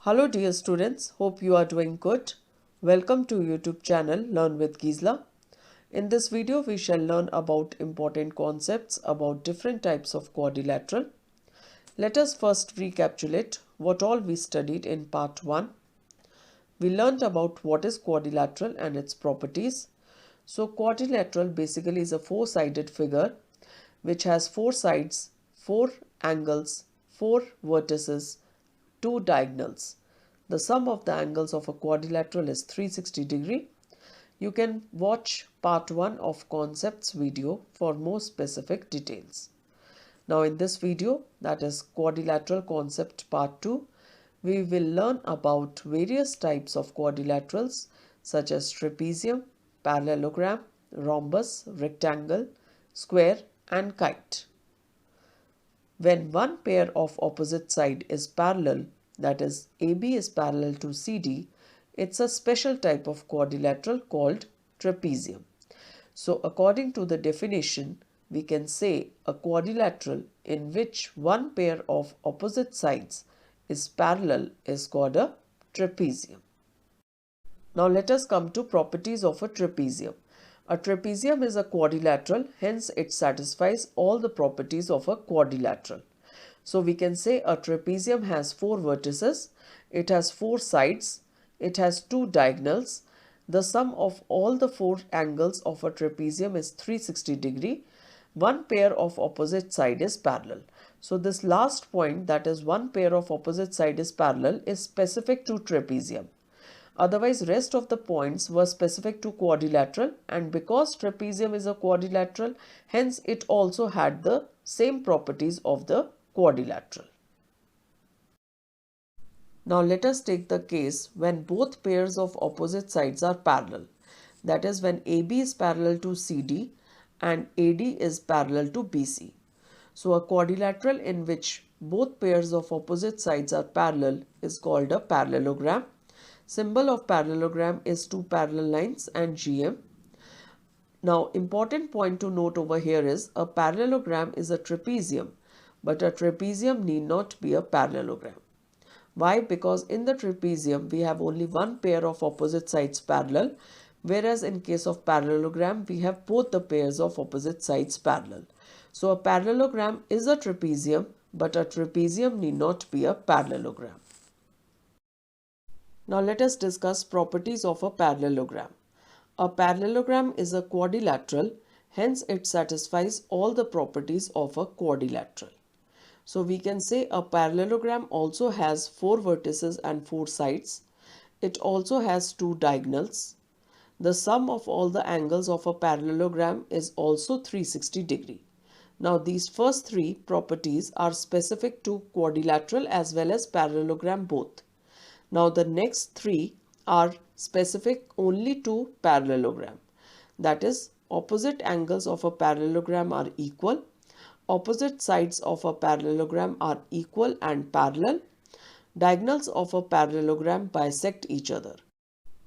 Hello dear students, hope you are doing good. Welcome to YouTube channel Learn with Gisela. In this video we shall learn about important concepts about different types of quadrilateral. Let us first recapitulate what all we studied in part 1. We learned about what is quadrilateral and its properties. So quadrilateral basically is a four-sided figure which has four sides, four angles, four vertices, two diagonals. The sum of the angles of a quadrilateral is 360 degree. You can watch part 1 of concepts video for more specific details. Now in this video, that is quadrilateral concept part 2, we will learn about various types of quadrilaterals such as trapezium, parallelogram, rhombus, rectangle, square and kite. When one pair of opposite side is parallel, that is AB is parallel to CD, it's a special type of quadrilateral called trapezium. So according to the definition, we can say a quadrilateral in which one pair of opposite sides is parallel is called a trapezium. Now let us come to properties of a trapezium. A trapezium is a quadrilateral, hence it satisfies all the properties of a quadrilateral. So we can say a trapezium has four vertices, it has four sides, it has two diagonals. The sum of all the four angles of a trapezium is 360 degree. One pair of opposite side is parallel. So this last point, that is one pair of opposite side is parallel, is specific to trapezium. Otherwise, rest of the points were specific to quadrilateral, and because trapezium is a quadrilateral, hence it also had the same properties of the quadrilateral. Now let us take the case when both pairs of opposite sides are parallel. That is when AB is parallel to CD and AD is parallel to BC. So a quadrilateral in which both pairs of opposite sides are parallel is called a parallelogram. Symbol of parallelogram is two parallel lines and GM. Now important point to note over here is a parallelogram is a trapezium, but a trapezium need not be a parallelogram. Why? Because in the trapezium we have only one pair of opposite sides parallel, whereas in case of parallelogram we have both the pairs of opposite sides parallel. So a parallelogram is a trapezium, but a trapezium need not be a parallelogram. Now let us discuss properties of a parallelogram. A parallelogram is a quadrilateral, hence it satisfies all the properties of a quadrilateral. So we can say a parallelogram also has four vertices and four sides. It also has two diagonals. The sum of all the angles of a parallelogram is also 360 degree. Now these first three properties are specific to quadrilateral as well as parallelogram both. Now the next three are specific only to parallelogram. That is, opposite angles of a parallelogram are equal. Opposite sides of a parallelogram are equal and parallel. Diagonals of a parallelogram bisect each other.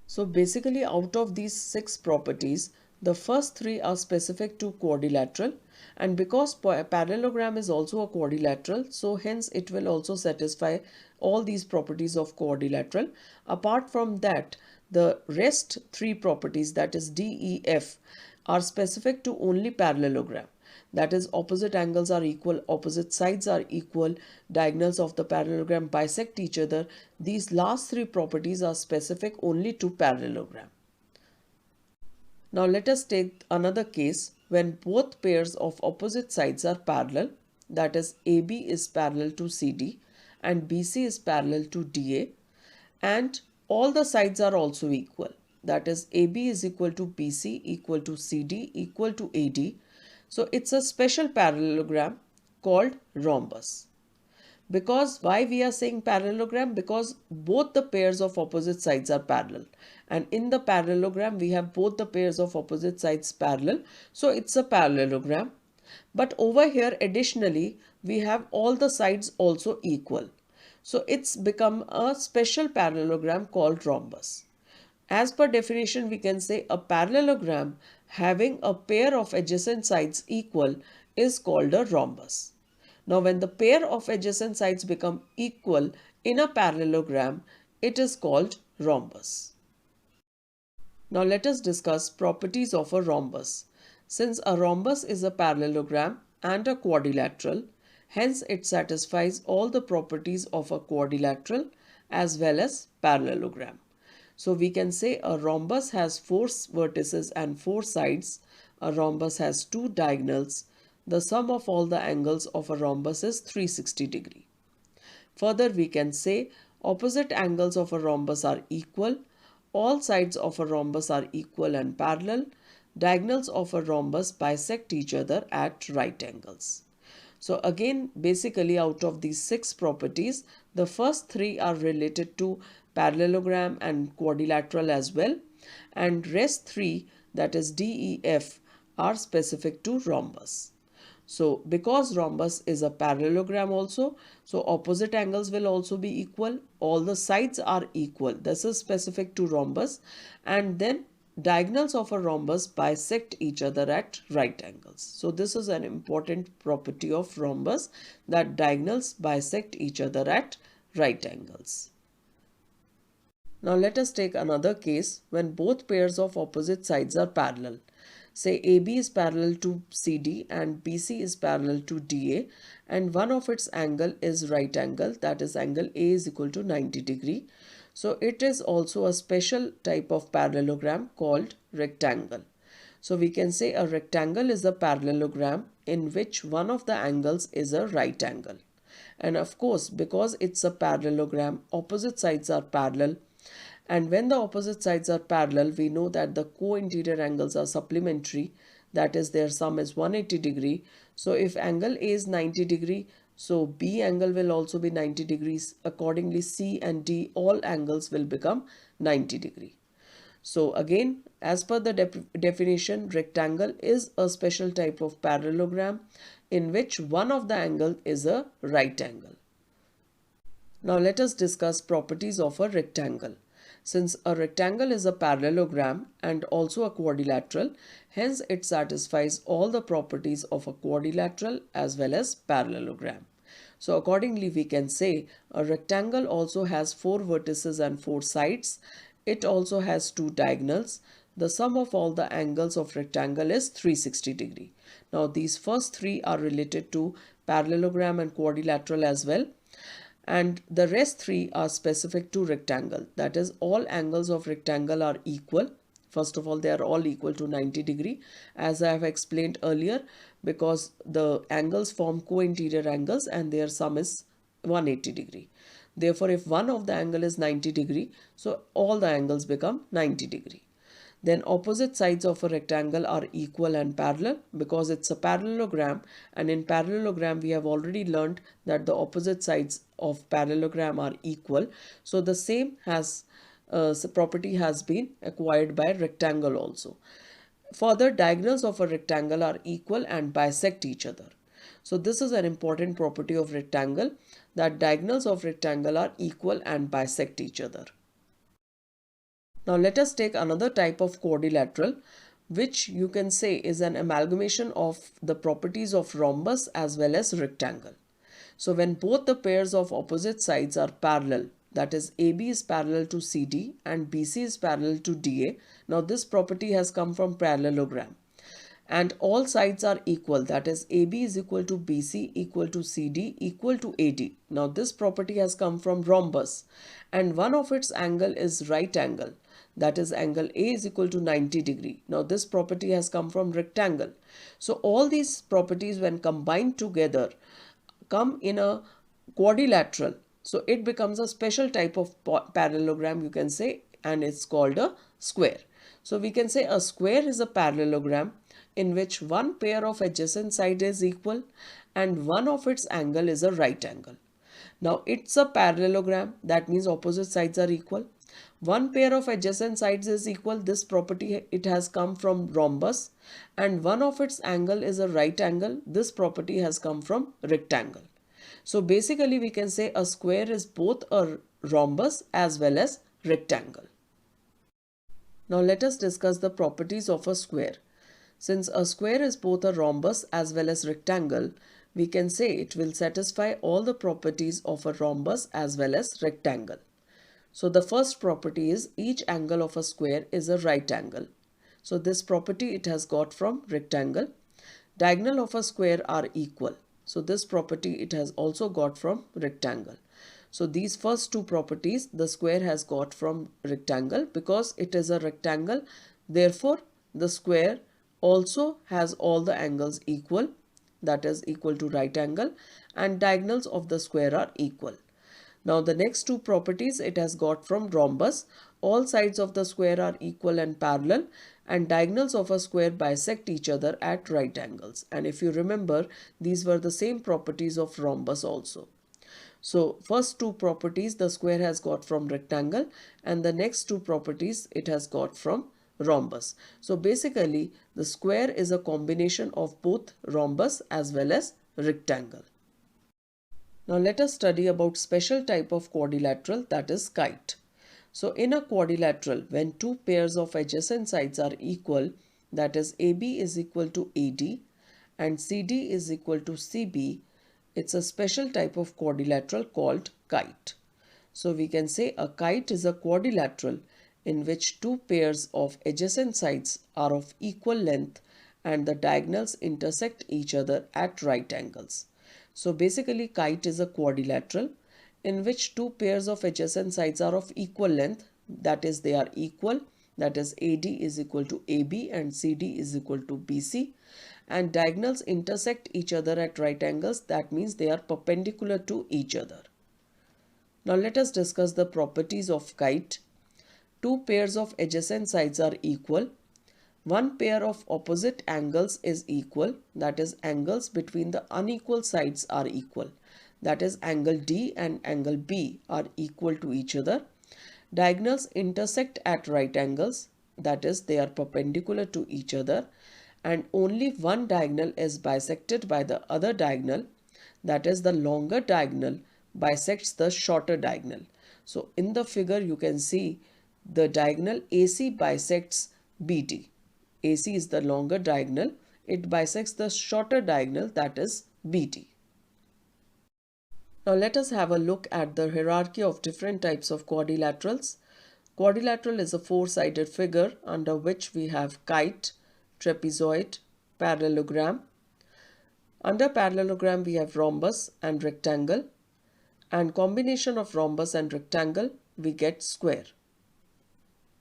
So basically out of these six properties, the first three are specific to quadrilateral, and because parallelogram is also a quadrilateral, so hence it will also satisfy all these properties of quadrilateral. Apart from that, the rest three properties, that is D, E, F, are specific to only parallelogram. That is, opposite angles are equal, opposite sides are equal, diagonals of the parallelogram bisect each other. These last three properties are specific only to parallelogram. Now let us take another case when both pairs of opposite sides are parallel, that is AB is parallel to CD and BC is parallel to DA, and all the sides are also equal. That is AB is equal to BC equal to CD equal to AD. So it's a special parallelogram called rhombus. Because why we are saying parallelogram? Because both the pairs of opposite sides are parallel, and in the parallelogram we have both the pairs of opposite sides parallel, so it's a parallelogram. But over here additionally we have all the sides also equal, so it's become a special parallelogram called rhombus. As per definition, we can say a parallelogram having a pair of adjacent sides equal is called a rhombus. Now when the pair of adjacent sides become equal, In a parallelogram, it is called rhombus. Now let us discuss properties of a rhombus. Since a rhombus is a parallelogram and a quadrilateral, hence it satisfies all the properties of a quadrilateral as well as parallelogram. So we can say a rhombus has 4 vertices and 4 sides. A rhombus has 2 diagonals. The sum of all the angles of a rhombus is 360 degree. Further, we can say opposite angles of a rhombus are equal. All sides of a rhombus are equal and parallel. Diagonals of a rhombus bisect each other at right angles. So again, basically out of these 6 properties, the first 3 are related to parallelogram and quadrilateral as well. And rest 3, that is D, E, F, are specific to rhombus. So because rhombus is a parallelogram also, so opposite angles will also be equal. All the sides are equal. This is specific to rhombus. And then diagonals of a rhombus bisect each other at right angles. So this is an important property of rhombus, that diagonals bisect each other at right angles. Now let us take another case when both pairs of opposite sides are parallel. Say AB is parallel to CD and BC is parallel to DA, and one of its angle is right angle, that is angle A is equal to 90 degree. So it is also a special type of parallelogram called rectangle. So we can say a rectangle is a parallelogram in which one of the angles is a right angle. And of course, because it's a parallelogram, opposite sides are parallel. And when the opposite sides are parallel, we know that the co-interior angles are supplementary, that is their sum is 180 degree. So if angle A is 90 degree, so B angle will also be 90 degrees. Accordingly, C and D, all angles will become 90 degree. So again, as per the definition, rectangle is a special type of parallelogram in which one of the angle is a right angle. Now let us discuss properties of a rectangle. Since a rectangle is a parallelogram and also a quadrilateral, hence it satisfies all the properties of a quadrilateral as well as parallelogram. So accordingly, we can say a rectangle also has 4 vertices and 4 sides. It also has 2 diagonals. The sum of all the angles of rectangle is 360 degree. Now these first 3 are related to parallelogram and quadrilateral as well. And the rest 3 are specific to rectangle. That is, all angles of rectangle are equal. First of all, they are all equal to 90 degree, as I have explained earlier, because the angles form co-interior angles and their sum is 180 degree. Therefore, if one of the angle is 90 degree, so all the angles become 90 degree. Then opposite sides of a rectangle are equal and parallel because it's a parallelogram, and in parallelogram we have already learned that the opposite sides of parallelogram are equal. So the same property has been acquired by rectangle also. Further, diagonals of a rectangle are equal and bisect each other. So this is an important property of rectangle, that diagonals of rectangle are equal and bisect each other. Now let us take another type of quadrilateral, which you can say is an amalgamation of the properties of rhombus as well as rectangle. So when both the pairs of opposite sides are parallel, that is AB is parallel to CD and BC is parallel to DA. Now this property has come from parallelogram. And all sides are equal, that is AB is equal to BC equal to CD equal to AD. Now this property has come from rhombus, and one of its angle is right angle, that is angle A is equal to 90 degree. Now this property has come from rectangle. So all these properties when combined together come in a quadrilateral. So it becomes a special type of parallelogram, you can say, and it's called a square. So we can say a square is a parallelogram in which one pair of adjacent sides is equal and one of its angle is a right angle. Now it's a parallelogram, that means opposite sides are equal. One pair of adjacent sides is equal. This property, it has come from rhombus, and one of its angle is a right angle. This property has come from rectangle. So basically we can say a square is both a rhombus as well as rectangle. Now let us discuss the properties of a square. Since a square is both a rhombus as well as rectangle, we can say it will satisfy all the properties of a rhombus as well as rectangle. So the first property is each angle of a square is a right angle. So this property it has got from rectangle. Diagonal of a square are equal. So this property it has also got from rectangle. So these first two properties the square has got from rectangle because it is a rectangle. Therefore, the square also has all the angles equal, that is equal to right angle, and diagonals of the square are equal. Now the next two properties it has got from rhombus. All sides of the square are equal and parallel, and diagonals of a square bisect each other at right angles. And if you remember, these were the same properties of rhombus also. So first two properties the square has got from rectangle, and the next two properties it has got from rhombus. So basically the square is a combination of both rhombus as well as rectangle. Now let us study about special type of quadrilateral, that is kite. So in a quadrilateral, when two pairs of adjacent sides are equal, that is AB is equal to AD and CD is equal to CB, it's a special type of quadrilateral called kite. So we can say a kite is a quadrilateral in which two pairs of adjacent sides are of equal length and the diagonals intersect each other at right angles. So basically kite is a quadrilateral in which two pairs of adjacent sides are of equal length, that is they are equal, that is AD is equal to AB and CD is equal to BC, and diagonals intersect each other at right angles, that means they are perpendicular to each other. Now let us discuss the properties of kite. Two pairs of adjacent sides are equal. One pair of opposite angles is equal, that is angles between the unequal sides are equal, that is angle D and angle B are equal to each other. Diagonals intersect at right angles, that is they are perpendicular to each other, and only one diagonal is bisected by the other diagonal, that is the longer diagonal bisects the shorter diagonal. So in the figure you can see the diagonal AC bisects BD. AC is the longer diagonal, it bisects the shorter diagonal, that is BD. Now let us have a look at the hierarchy of different types of quadrilaterals. Quadrilateral is a four-sided figure under which we have kite, trapezoid, parallelogram. Under parallelogram we have rhombus and rectangle, and combination of rhombus and rectangle we get square.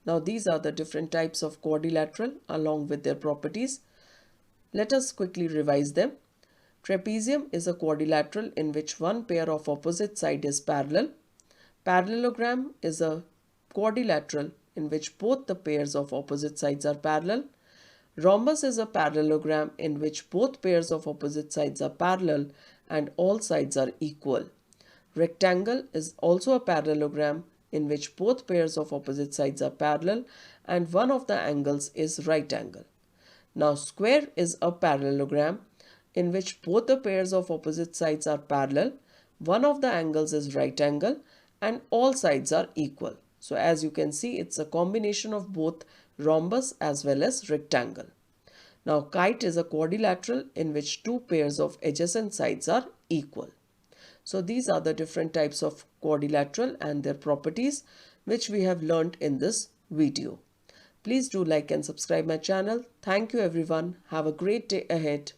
Now these are the different types of quadrilateral along with their properties. Let us quickly revise them. Trapezium is a quadrilateral in which one pair of opposite side is parallel. Parallelogram is a quadrilateral in which both the pairs of opposite sides are parallel. Rhombus is a parallelogram in which both pairs of opposite sides are parallel and all sides are equal. Rectangle is also a parallelogram in which both pairs of opposite sides are parallel and one of the angles is right angle. Now square is a parallelogram in which both the pairs of opposite sides are parallel, one of the angles is right angle, and all sides are equal. So as you can see, it's a combination of both rhombus as well as rectangle. Now kite is a quadrilateral in which two pairs of adjacent sides are equal. So these are the different types of quadrilateral and their properties which we have learnt in this video. Please do like and subscribe my channel. Thank you everyone. Have a great day ahead.